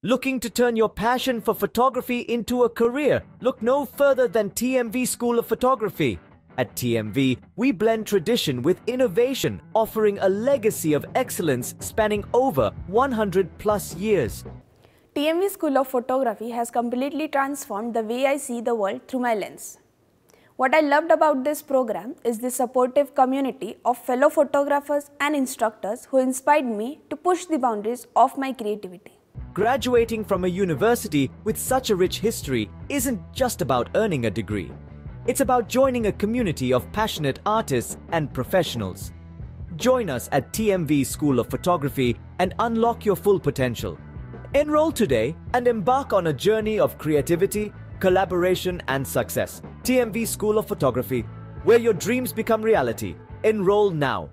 Looking to turn your passion for photography into a career? Look no further than TMV School of Photography. At TMV, we blend tradition with innovation, offering a legacy of excellence spanning over 100+ years. TMV School of Photography has completely transformed the way I see the world through my lens. What I loved about this program is the supportive community of fellow photographers and instructors who inspired me to push the boundaries of my creativity. Graduating from a university with such a rich history isn't just about earning a degree. It's about joining a community of passionate artists and professionals. Join us at TMV School of Photography and unlock your full potential. Enroll today and embark on a journey of creativity, collaboration and success. TMV School of Photography, where your dreams become reality. Enroll now.